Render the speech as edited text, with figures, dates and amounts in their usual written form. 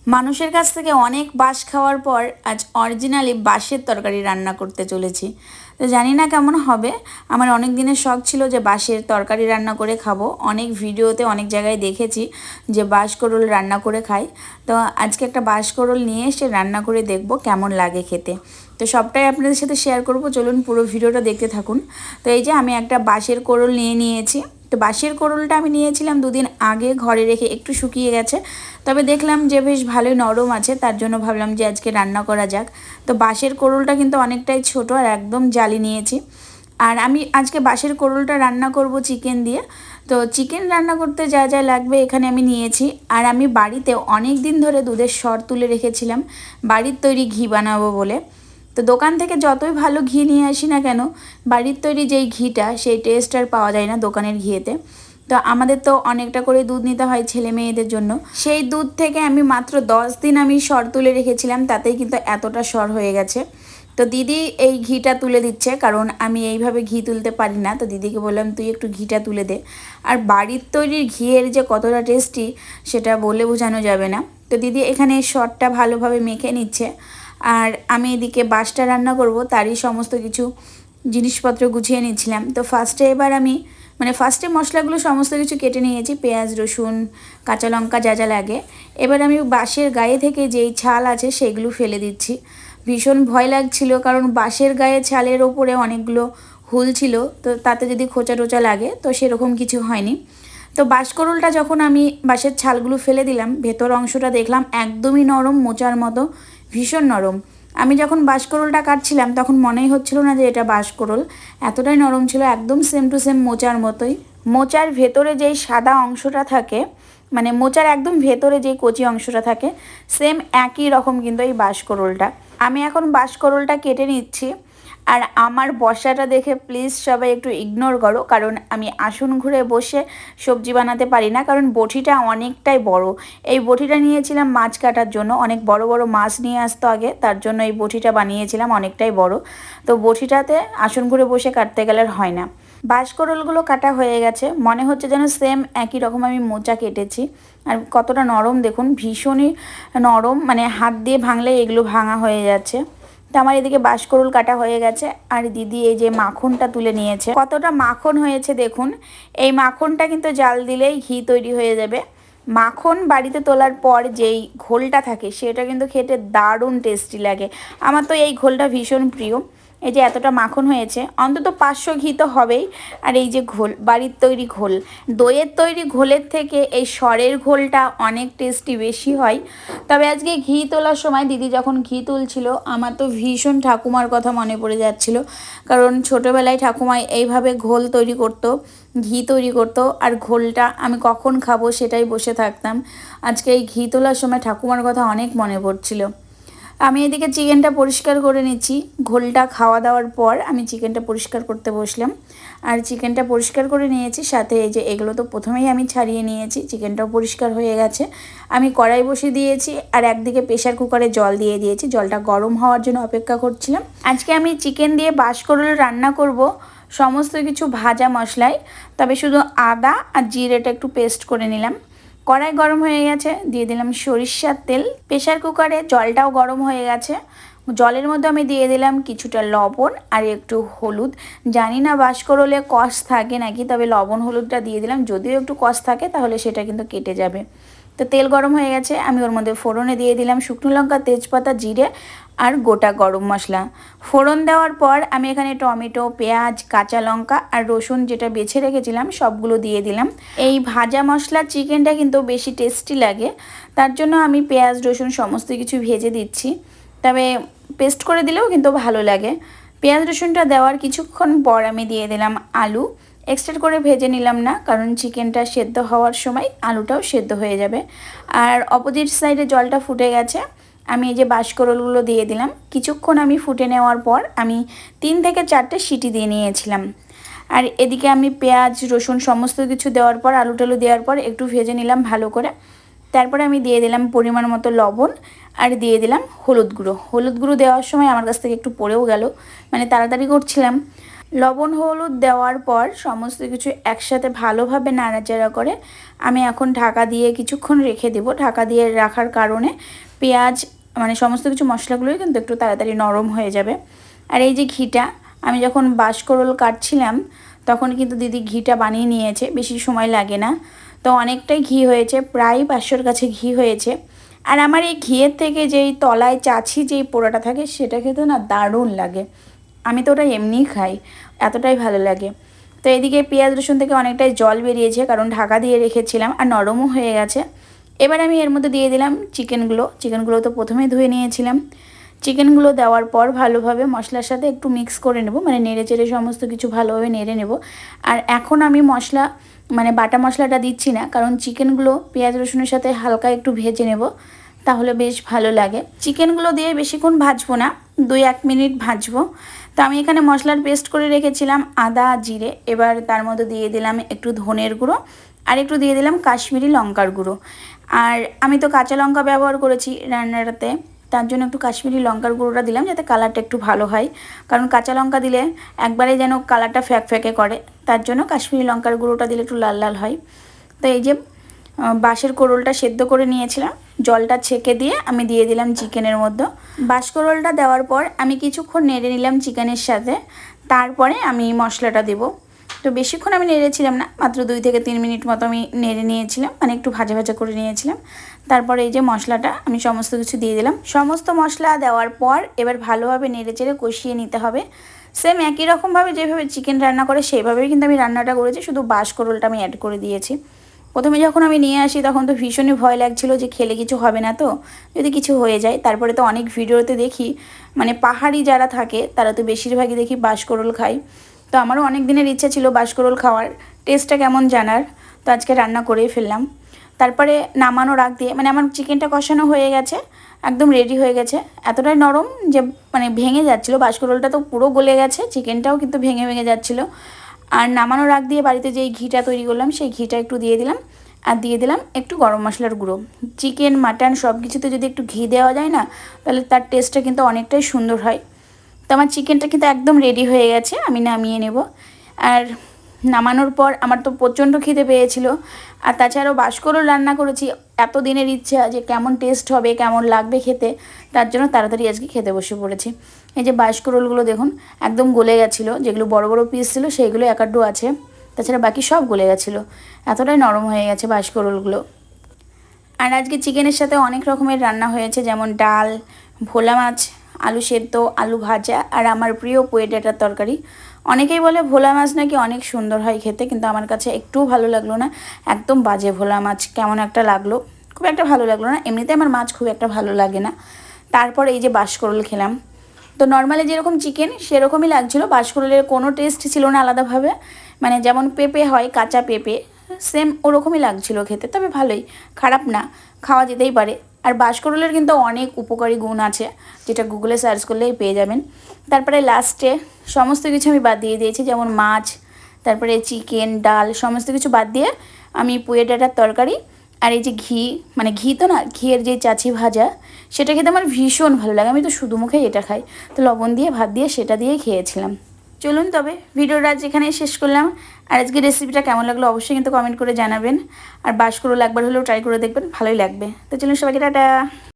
মানুষের কাছ থেকে অনেক বাঁশ খাওয়ার পর আজ অরিজিনালি বাঁশের তরকারি রান্না করতে চলেছি। তো জানি না কেমন হবে। আমার অনেক দিনের শখ ছিল যে বাঁশের তরকারি রান্না করে খাবো। অনেক ভিডিওতে অনেক জায়গায় দেখেছি যে বাঁশকরোল রান্না করে খাই। তো আজকে একটা বাঁশকরোল নিয়ে এসে রান্না করে দেখব কেমন লাগে খেতে। তো সবটাই আপনাদের সাথে শেয়ার করব, চলুন পুরো ভিডিওটা দেখতে থাকুন। তো এই যে আমি একটা বাঁশের কোরোল নিয়ে নিয়েছি। তো বাঁশের কোরোলটা আমি নিয়েছিলাম দুদিন আগে, ঘরে রেখে একটু শুকিয়ে গেছে, তবে দেখলাম যে বেশ ভালোই নরম আছে, তার জন্য ভাবলাম যে আজকে রান্না করা যাক। তো বাঁশের কোরোলটা কিন্তু অনেকটাই ছোট আর একদম জালি নিয়েছি। আর আমি আজকে বাঁশের কোরোলটা রান্না করব চিকেন দিয়ে। তো চিকেন রান্না করতে যা যা লাগবে এখানে আমি নিয়েছি। আর আমি বাড়িতে অনেক দিন ধরে দুধের সর তুলে রেখেছিলাম বাড়ির তৈরি ঘি বানাবো বলে। তো দোকান থেকে যতই ভালো ঘি নিয়ে আসি না কেন, বাড়ির তৈরি যেই ঘিটা সেই টেস্ট আর পাওয়া যায় না দোকানের ঘিয়েতে। তো আমাদের তো অনেকটা করে দুধ নিতে হয় ছেলে মেয়েদের জন্য। সেই দুধ থেকে আমি মাত্র 10 দিন আমি সর তুলে রেখেছিলাম, তাতেই কিন্তু এতটা সর হয়ে গেছে। তো দিদি এই ঘিটা তুলে দিচ্ছে, কারণ আমি এইভাবে ঘি তুলতে পারি না। তো দিদিকে বললাম তুই একটু ঘিটা তুলে দে। আর বাড়ির তৈরির ঘিয়ের যে কতটা টেস্টি সেটা বলে বোঝানো যাবে না। তো দিদি এখানে সরটা ভালোভাবে মেখে নিচ্ছে, আর আমি এদিকে বাঁশটা রান্না করব তারই সমস্ত কিছু জিনিসপত্র গুছিয়ে নিচ্ছিলাম। তো ফার্স্টে মশলাগুলো সমস্ত কিছু কেটে নিয়েছি, পেঁয়াজ রসুন কাঁচা লঙ্কা যা যা লাগে। এবার আমি বাঁশের গায়ে থেকে যেই ছাল আছে সেগুলো ফেলে দিচ্ছি। ভীষণ ভয় লাগছিল, কারণ বাঁশের গায়ে ছালের ওপরে অনেকগুলো হুল ছিল, তো তাতে যদি খোঁচা টোচা লাগে, তো সেরকম কিছু হয়নি। তো বাঁশকরোলটা যখন আমি বাঁশের ছালগুলো ফেলে দিলাম, ভেতর অংশটা দেখলাম একদমই নরম, মোচার মতো, ভীষণ নরম। আমি যখন বাঁশকরোলটা কাটছিলাম তখন মনেই হচ্ছিল না যে এটা বাঁশকরোল, এতটাই নরম ছিল, একদম সেম টু সেম মোচার মতোই। মোচার ভেতরে যেই সাদা অংশটা থাকে, মানে মোচার একদম ভেতরে যেই কচি অংশটা থাকে, সেম একই রকম কিন্তু এই বাঁশকরোলটা। আমি এখন বাঁশকরোলটা কেটে নিচ্ছি। আর আমার বসাটা দেখে প্লিজ সবাই একটু ইগনোর করো, কারণ আমি আসন ঘুরে বসে সবজি বানাতে পারি না, কারণ বটিটা অনেকটাই বড়। এই বটিটা নিয়েছিলাম মাছ কাটার জন্য, অনেক বড় বড় মাছ নিয়ে আসতো আগে, তার জন্য এই বটিটা বানিয়েছিলাম, অনেকটাই বড়। তো বটিটাতে আসন ঘুরে বসে কাটতে গেলে আর হয় না। বাঁশকরোলগুলো কাটা হয়ে গেছে, মনে হচ্ছে যেন সেম একই রকম আমি মোচা কেটেছি। আর কতটা নরম দেখুন, ভীষণই নরম, মানে হাত দিয়ে ভাঙলে এগুলো ভাঙা হয়ে যাচ্ছে। তো আমার এদিকে বাঁশকরোল কাটা হয়ে গেছে, আর দিদি এই যে মাখনটা তুলে নিয়েছে। কতটা মাখন হয়েছে দেখুন। এই মাখনটা কিন্তু জাল দিলেই ঘি তৈরি হয়ে যাবে। মাখন বাড়িতে তোলার পর যেই ঘোলটা থাকে সেটা কিন্তু খেতে দারুণ টেস্টি লাগে। আমার তো এই ঘোলটা ভীষণ প্রিয়। এই যে এতটা মাখন হয়েছে, অন্তত 500 ঘি তো হবেই। আর এই যে ঘোল, বাড়ির তৈরি ঘোল, দইয়ের তৈরি ঘোলের থেকে এই সরের ঘোলটা অনেক টেস্টি বেশি হয়। তবে আজকে ঘি তোলার সময় দিদি যখন ঘি তুলছিল, আমার তো ভীষণ ঠাকুমার কথা মনে পড়ে যাচ্ছিল, কারণ ছোটোবেলায় ঠাকুমায় এইভাবে ঘোল তৈরি করতো, ঘি তৈরি করতো, আর ঘোলটা আমি কখন খাবো সেটাই বসে থাকতাম। আজকে এই ঘি তোলার সময় ঠাকুমার কথা অনেক মনে পড়ছিল। আমি এদিকে চিকেনটা পরিষ্কার করে নিচ্ছি। ঘোলটা খাওয়া দাওয়ার পর আমি চিকেনটা পরিষ্কার করতে বসলাম। আর চিকেনটা পরিষ্কার করে নিয়েছি, সাথে এই যে এগুলো তো প্রথমেই আমি ছাড়িয়ে নিয়েছি, চিকেনটাও পরিষ্কার হয়ে গেছে। আমি কড়াই বসিয়ে দিয়েছি, আর একদিকে প্রেশার কুকারে জল দিয়ে দিয়েছি, জলটা গরম হওয়ার জন্য অপেক্ষা করছিলাম। আজকে আমি চিকেন দিয়ে বাঁশকরোল রান্না করব সমস্ত কিছু ভাজা মশলায়, তবে শুধু আদা আর জিরেটা একটু পেস্ট করে নিলাম। কড়াই গরম হয়ে গেছে, দিয়ে দিলাম সরিষার তেল। প্রেশার কুকারে জলটাও গরম হয়ে গেছে, জলের মধ্যে আমি দিয়ে দিলাম কিছুটা লবণ আর একটু হলুদ। জানি না বাঁশকরোলে কষ থাকে নাকি, তবে লবণ হলুদটা দিয়ে দিলাম, যদিও একটু কষ থাকে তাহলে সেটা কিন্তু কেটে যাবে। তো তেল গরম হয়ে গেছে, আমি ওর মধ্যে ফোড়নে দিয়ে দিলাম শুকনো লঙ্কা, তেজপাতা, জিরে আর গোটা গরম মশলা। ফোড়ন দেওয়ার পর আমি এখানে টমেটো, পেঁয়াজ, কাঁচা লঙ্কা আর রসুন যেটা বেছে রেখেছিলাম সবগুলো দিয়ে দিলাম। এই ভাজা মশলার চিকেনটা কিন্তু বেশি টেস্টি লাগে, তার জন্য আমি পেঁয়াজ রসুন সমস্ত কিছু ভেজে দিচ্ছি, তবে পেস্ট করে দিলেও কিন্তু ভালো লাগে। পেঁয়াজ রসুনটা দেওয়ার কিছুক্ষণ পর আমি দিয়ে দিলাম আলু। এক্সট্রা করে ভেজে নিলাম না, কারণ চিকেনটা সেদ্ধ হওয়ার সময় আলুটাও সেদ্ধ হয়ে যাবে। আর অপোজিট সাইডে জলটা ফুটে গেছে, আমি এই যে বাঁশকরোলগুলো দিয়ে দিলাম। কিছুক্ষণ আমি ফুটে নেওয়ার পর আমি 3 থেকে 4টে সিটি দিয়ে নিয়েছিলাম। আর এদিকে আমি পেঁয়াজ রসুন সমস্ত কিছু দেওয়ার পর, আলু টালু দেওয়ার পর একটু ভেজে নিলাম ভালো করে। তারপরে আমি দিয়ে দিলাম পরিমাণ মতো লবণ, আর দিয়ে দিলাম হলুদ গুঁড়ো। হলুদ গুঁড়ো দেওয়ার সময় আমার কাছ থেকে একটু পড়েও গেল, মানে তাড়াতাড়ি করছিলাম। লবণ হলুদ দেওয়ার পর সমস্ত কিছু একসাথে ভালোভাবে নাড়াচাড়া করে আমি এখন ঢাকা দিয়ে কিছুক্ষণ রেখে দেব। ঢাকা দিয়ে রাখার কারণে পেঁয়াজ মানে সমস্ত কিছু মশলাগুলোই কিন্তু একটু তাড়াতাড়ি নরম হয়ে যাবে। আর এই যে ঘিটা, আমি যখন বাঁশকরোল কাটছিলাম তখন কিন্তু দিদি ঘিটা বানিয়ে নিয়েছে, বেশি সময় লাগে না। তো অনেকটাই ঘি হয়েছে, প্রায় 500-র কাছে ঘি হয়েছে। আর আমার এই ঘিয়ের থেকে যেই তলায় চাছি যেই পোড়াটা থাকে সেটা খেতে না দারুণ লাগে। আমি তো ওটা এমনিই খাই, এতটাই ভালো লাগে। তো এদিকে পেঁয়াজ রসুন থেকে অনেকটাই জল বেরিয়েছে, কারণ ঢাকা দিয়ে রেখেছিলাম আর নরমও হয়ে গেছে। এবার আমি এর মধ্যে দিয়ে দিলাম চিকেনগুলো তো প্রথমেই ধুয়ে নিয়েছিলাম। চিকেনগুলো দেওয়ার পর ভালোভাবে মশলার সাথে একটু মিক্স করে নেব, মানে নেড়ে চেড়ে সমস্ত কিছু ভালোভাবে নেড়ে নেব। আর এখন আমি মশলা মানে বাটা মশলাটা দিচ্ছি না, কারণ চিকেনগুলো পেঁয়াজ রসুনের সাথে হালকা একটু ভেজে নেব, তাহলে বেশ ভালো লাগে। চিকেনগুলো দিয়ে বেশিক্ষণ ভাজবো না, 2-1 মিনিট ভাজবো। তো আমি এখানে মশলার পেস্ট করে রেখেছিলাম আদা জিরে, এবার তার মধ্যে দিয়ে দিলাম একটু ধনের গুঁড়ো আর একটু দিয়ে দিলাম কাশ্মীরি লঙ্কার গুঁড়ো। আর আমি তো কাঁচা লঙ্কা ব্যবহার করেছি রান্নাটাতে, তার জন্য একটু কাশ্মীরি লঙ্কার গুঁড়োটা দিলাম যাতে কালারটা একটু ভালো হয়, কারণ কাঁচা লঙ্কা দিলে একবারে যেন কালারটা ফ্যাকে করে, তার জন্য কাশ্মীরি লঙ্কার গুঁড়োটা দিলে একটু লাল লাল হয়। তো এই যে বাঁশের কোরলটা সেদ্ধ করে নিয়েছিলাম, জলটা ছেঁকে দিয়ে আমি দিয়ে দিলাম চিকেনের মধ্যে। বাঁশকরোলটা দেওয়ার পর আমি কিছুক্ষণ নেড়ে নিলাম চিকেনের সাথে, তারপরে আমি মশলাটা দেব। তো বেশিক্ষণ আমি নেড়েছিলাম না, মাত্র 2 থেকে 3 মিনিট মতো আমি নেড়ে নিয়েছিলাম, মানে একটু ভাজা ভাজা করে নিয়েছিলাম। তারপরে এই যে মশলাটা আমি সমস্ত কিছু দিয়ে দিলাম। সমস্ত মশলা দেওয়ার পর এবার ভালোভাবে নেড়ে চেড়ে কষিয়ে নিতে হবে। সেম একই রকমভাবে যেভাবে চিকেন রান্না করে সেইভাবেই কিন্তু আমি রান্নাটা করেছি, শুধু বাঁশকরোলটা আমি অ্যাড করে দিয়েছি। প্রথমে যখন আমি নিয়ে আসি তখন তো ভীষণই ভয় লাগছিলো যে খেলে কিছু হবে না, তো যদি কিছু হয়ে যায়। তারপরে তো অনেক ভিডিওতে দেখি মানে পাহাড়ি যারা থাকে তারা তো বেশিরভাগই দেখি বাঁশকরোল খায়। তো আমারও অনেক দিনের ইচ্ছা ছিল বাঁশকরোল খাওয়ার, টেস্টটা কেমন জানার। তো আজকে রান্না করেই ফেললাম। তারপরে নামানোর আগ দিয়ে মানে আমার চিকেনটা কষানো হয়ে গেছে, একদম রেডি হয়ে গেছে। এতটাই নরম যে মানে ভেঙে যাচ্ছিলো, বাঁশকরোলটা তো পুরো গলে গেছে, চিকেনটাও কিন্তু ভেঙে ভেঙে যাচ্ছিলো। আর নামানোর আগ দিয়ে বাড়িতে যেই ঘিটা তৈরি করলাম সেই ঘিটা একটু দিয়ে দিলাম, আর দিয়ে দিলাম একটু গরম মশলার গুঁড়ো। চিকেন মাটন সব কিছুতে যদি একটু ঘি দেওয়া যায় না, তাহলে তার টেস্টটা কিন্তু অনেকটাই সুন্দর হয়। তো আমার চিকেনটা কিন্তু একদম রেডি হয়ে গেছে, আমি নামিয়ে নেব। আর নামানোর পর আমার তো প্রচণ্ড খিদে পেয়েছিল, আর তাছাড়াও বাঁশকরোল রান্না করেছি, এত দিনের ইচ্ছা যে কেমন টেস্ট হবে কেমন লাগবে খেতে, তার জন্য তাড়াতাড়ি আজকে খেতে বসে পড়েছি। এই যে বাঁশকরোলগুলো দেখুন একদম গলে গেছিলো, যেগুলো বড় বড় পিস ছিল সেইগুলো একাড্ডু আছে, তাছাড়া বাকি সব গলে গেছিলো, এতটাই নরম হয়ে গেছে বাঁশকরোলগুলো। আর আজকে চিকেনের সাথে অনেক রকমের রান্না হয়েছে, যেমন ডাল, ভোলা মাছ, আলু সেদ্ধ, আলু ভাজা, আর আমার প্রিয় পুঁই ডাঁটার তরকারি। অনেকেই বলে ভোলা মাছ নাকি অনেক সুন্দর হয় খেতে, কিন্তু আমার কাছে একটুও ভালো লাগলো না, একদম বাজে ভোলা মাছ, কেমন একটা লাগলো, খুব একটা ভালো লাগলো না। এমনিতে আমার মাছ খুব একটা ভালো লাগে না। তারপর এই যে বাঁশকরোল খেলাম, তো নর্মালি যেরকম চিকেন সেরকমই লাগছিলো, বাঁশকরোলের কোনো টেস্ট ছিল না আলাদাভাবে, মানে যেমন পেঁপে হয় কাঁচা পেঁপে সেম ওরকমই লাগছিলো খেতে, তবে ভালোই, খারাপ না, খাওয়া যেতেই পারে। আর বাঁশকরোলের কিন্তু অনেক উপকারী গুণ আছে, যেটা গুগলে সার্চ করলেই পেয়ে যাবেন। তারপরে লাস্টে সমস্ত কিছু আমি বাদ দিয়ে দিয়েছি, যেমন মাছ, তারপরে চিকেন, ডাল, সমস্ত কিছু বাদ দিয়ে আমি পুঁই ডাঁটার তরকারি আর এই যে ঘি, মানে ঘি তো না, ঘিয়ের যে চাচি ভাজা, সেটা খেতে আমার ভীষণ ভালো লাগে, আমি তো শুধু মুখে এটা খাই, তো লবণ দিয়ে ভাত দিয়ে সেটা দিয়েই খেয়েছিলাম। চলুন তবে ভিডিওটা আজ এখানেই শেষ করলাম। আর আজকে রেসিপিটা কেমন লাগলো অবশ্যই কিন্তু কমেন্ট করে জানাবেন, আর বাঁশকরোল একবার হলেও ট্রাই করে দেখবেন, ভালোই লাগবে। তো চলুন সবাইকে টাটা।